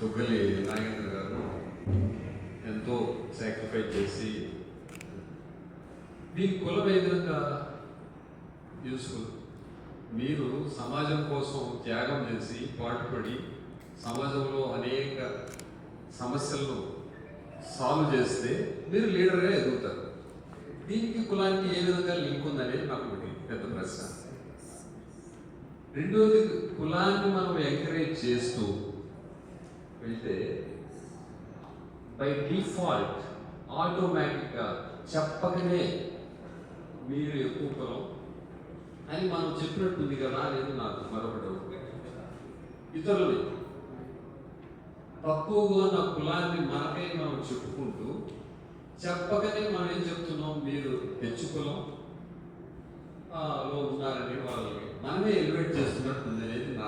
దుగ్గలి నాగేంద్ర గారు ఎంతో సాక్రిఫైస్ చేసి దీని కులం ఏ విధంగా యూస్ఫుల్. మీరు సమాజం కోసం త్యాగం చేసి పాటుపడి సమాజంలో అనేక సమస్యలను సాల్వ్ చేస్తే మీరు లీడర్గా ఎదుగుతారు. దీనికి కులానికి ఏ విధంగా లింక్ ఉందనేది నాకు ఒకటి పెద్ద ప్రశ్న. రెండోది, కులాన్ని మనం ఎంకరేజ్ చేస్తూ వెళ్తే బై డిఫాల్ట్ ఆటోమేటిక్గా చెప్పకనే మీరు ఎక్కువ కులం అని మనం చెప్పినట్టుంది కదా అనేది నాకు మరొకటి. ఇతరులని తక్కువగా ఉన్న కులాన్ని మనకై మనం చెప్పుకుంటూ చెప్పకనే మనం ఏం చెప్తున్నాం, మీరు హెచ్చు కులం లో ఉన్నారని వాళ్ళకి మనమే ఎలివేట్ చేస్తున్నట్టుంది అనేది నా